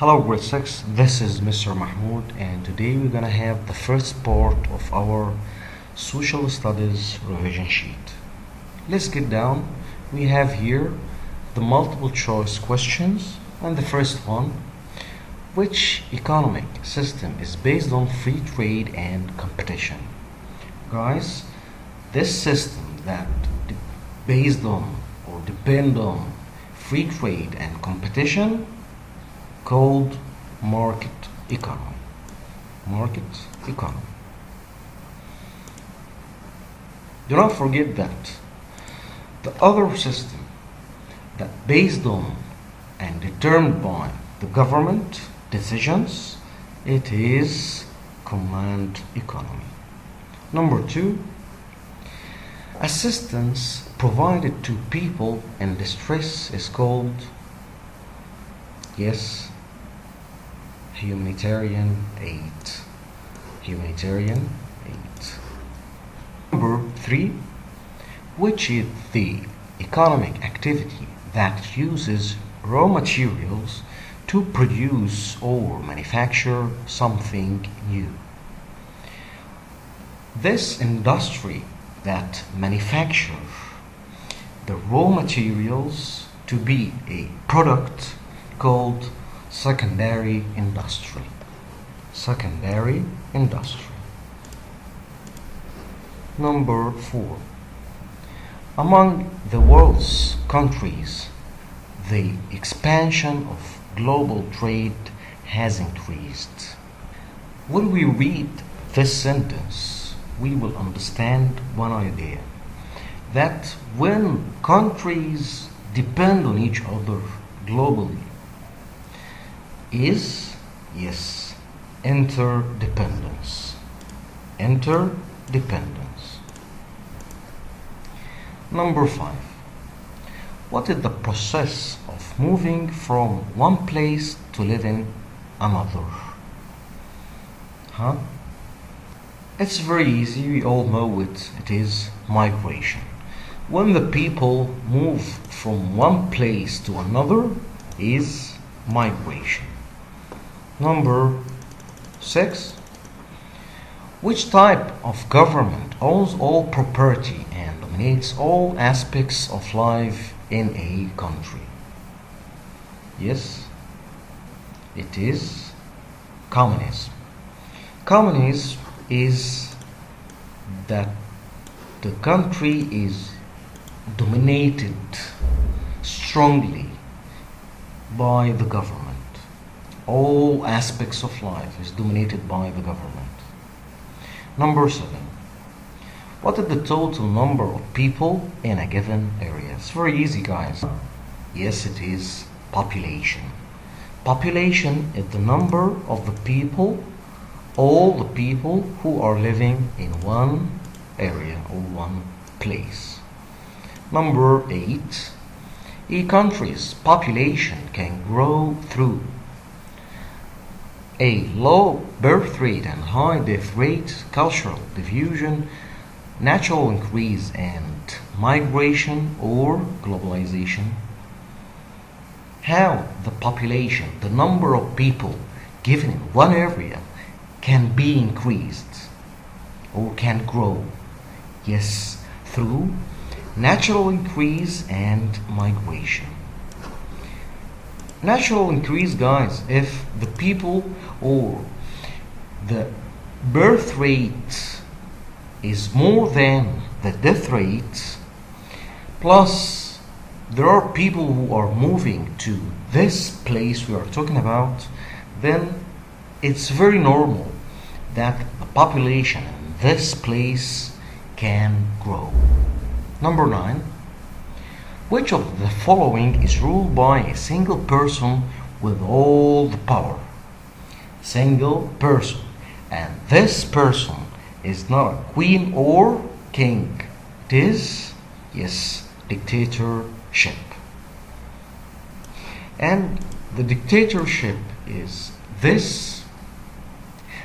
Hello grade 6, this is Mr. Mahmoud and today we're gonna have the first part of our social studies revision sheet. Let's get down. We have here the multiple choice questions and the first one, which economic system is based on free trade and competition? Guys, this system that based on or depend on free trade and competition called market economy. Market economy. Do not forget that the other system that based on and determined by the government decisions, it is command economy. Number 2, assistance provided to people in distress is called, yes, humanitarian aid. Humanitarian aid. Number 3, which is the economic activity that uses raw materials to produce or manufacture something new? This industry that manufactures the raw materials to be a product called secondary industry. Secondary industry. Number 4, among the world's countries, the expansion of global trade has increased. When we read this sentence, we will understand one idea, that when countries depend on each other globally is, yes, interdependence. Interdependence. Number 5, what is the process of moving from one place to live in another? It's very easy, we all know it. It is migration. When the people move from one place to another is migration. Number 6, which type of government owns all property and dominates all aspects of life in a country? Yes, it is communism. Communism is that the country is dominated strongly by the government. All aspects of life is dominated by the government. Number 7, what is the total number of people in a given area? It's very easy, guys. Yes, it is population. Population is the number of the people, all the people who are living in one area or one place. Number 8, a country's population can grow through a low birth rate and high death rate, cultural diffusion, natural increase and migration, or globalization. How the population, the number of people given in one area, can be increased or can grow? Yes, through natural increase and migration. Natural increase, guys, if the people or the birth rate is more than the death rate, plus there are people who are moving to this place we are talking about, then it's very normal that the population in this place can grow. Number 9, which of the following is ruled by a single person with all the power? Single person. And this person is not a queen or king. It is, yes, dictatorship. And the dictatorship is this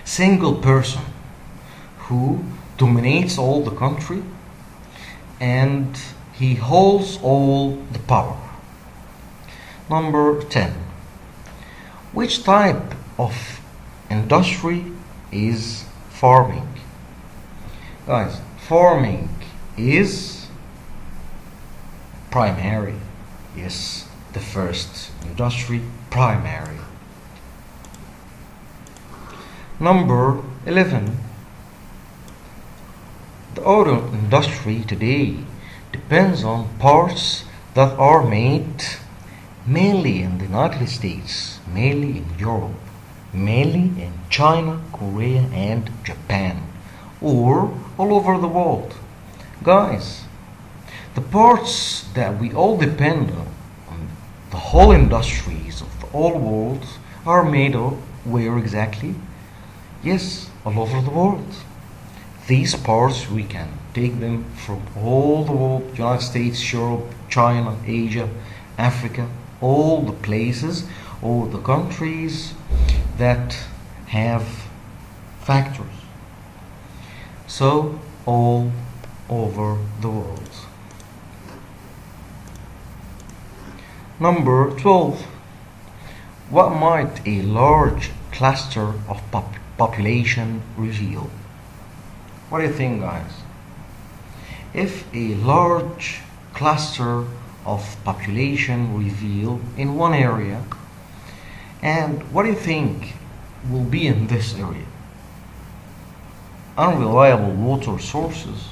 single person who dominates all the country and he holds all the power. Number 10, Which type of industry is farming? Guys, farming is primary. Yes, the first industry, primary. Number 11. The auto industry today depends on parts that are made mainly in the United States, mainly in Europe, mainly in China, Korea, and Japan, or all over the world. Guys, the parts that we all depend on, the whole industries of the whole world, are made of where exactly? Yes, all over the world. These parts we can take them from all the world, United States, Europe, China, Asia, Africa, all the places, all the countries that have factories. So all over the world. Number 12. What might a large cluster of population reveal? What do you think, guys? If a large cluster of population reveal in one area, and what do you think will be in this area? Unreliable water sources,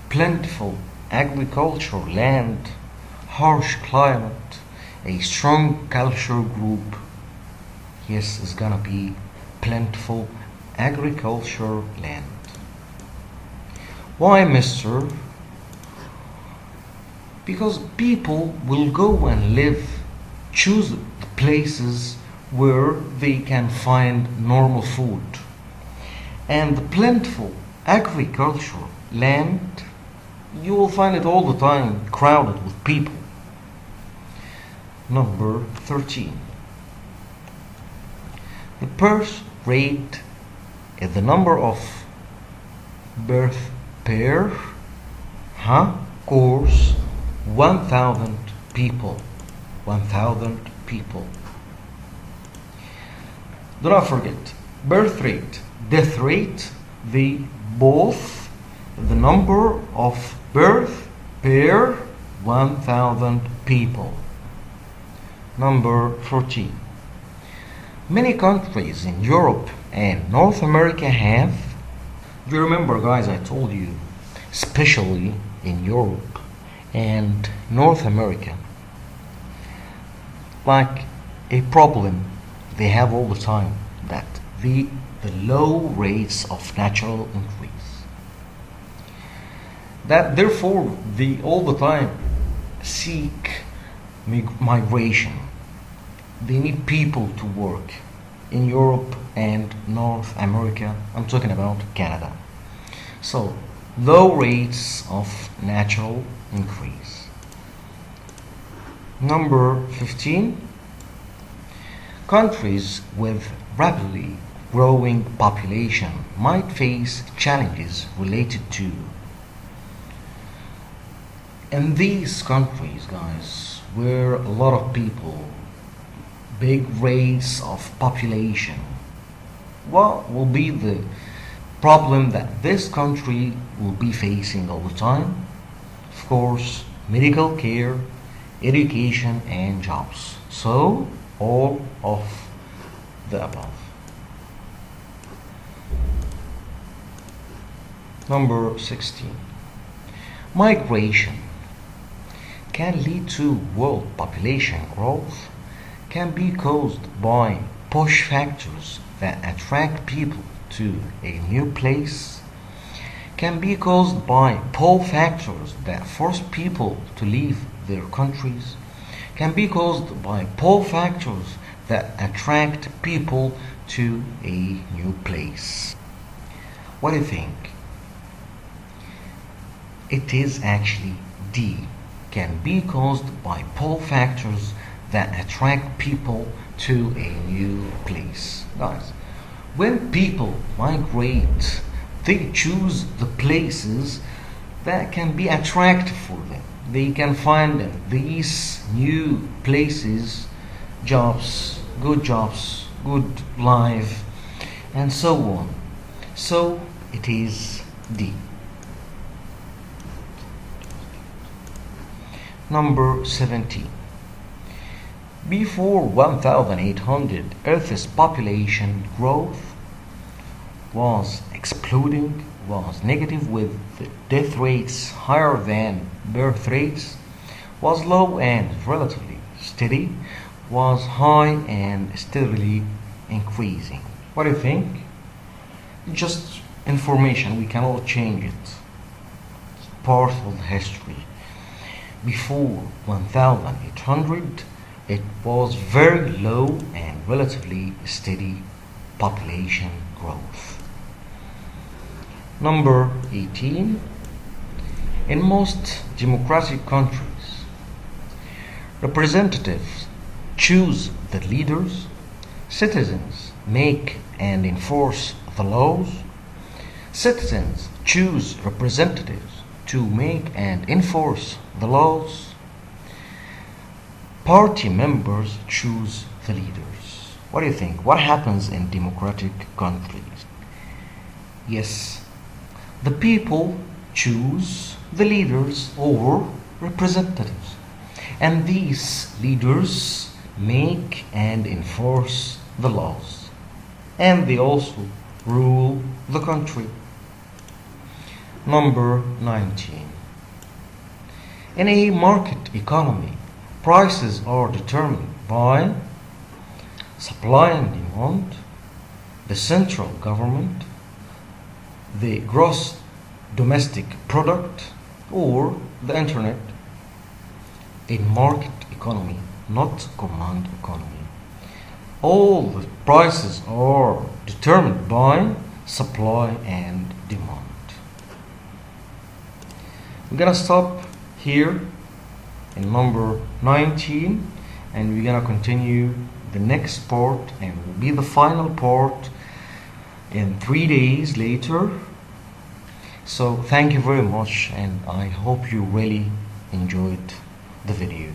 plentiful agricultural land, harsh climate, a strong culture group. Yes, it's gonna be plentiful agricultural land. Why, mister? Because people will go and live, choose the places where they can find normal food. And the plentiful agricultural land, you will find it all the time crowded with people. Number 13. The birth rate is the number of birth per course 1,000 people. 1,000 people. Do not forget, birth rate, death rate, they both the number of birth per 1,000 people. Number 14. Many countries in Europe and North America have, do you remember, guys, I told you, especially in Europe and North America, like a problem they have all the time, that the low rates of natural increase, that therefore they all the time seek migration. They need people to work in Europe and North America. I'm talking about Canada. So low rates of natural increase. Number 15. Countries with rapidly growing population might face challenges related to, in these countries, guys, where a lot of people, big rates of population, what will be the problem that this country will be facing all the time? Of course, medical care, education, and jobs. So all of the above. Number 16. Migration can lead to world population growth, can be caused by push factors that attract people to a new place, can be caused by pull factors that force people to leave their countries, can be caused by pull factors that attract people to a new place. What do you think? It is actually D. Can be caused by pull factors that attract people to a new place. Guys, when people migrate, they choose the places that can be attractive for them. They can find in these new places jobs, good jobs, good life, and so on. So it is D. Number 17. Before 1800, Earth's population growth was exploding, was negative with death rates higher than birth rates, was low and relatively steady, was high and steadily increasing. What do you think? Just information, we cannot change it. It's part of the history. Before 1800, it was very low and relatively steady population growth. Number 18. In most democratic countries, representatives choose the leaders, citizens make and enforce the laws, citizens choose representatives to make and enforce the laws, party members choose the leaders. What do you think? What happens in democratic countries? Yes, the people choose the leaders or representatives, and these leaders make and enforce the laws, and they also rule the country. Number 19. In a market economy, prices are determined by supply and demand, the central government, the gross domestic product, or the internet. In market economy, not command economy, all the prices are determined by supply and demand. We're gonna stop here in number 19, and we're gonna continue the next part, and will be the final part in 3 days later. So thank you very much, and I hope you really enjoyed the video.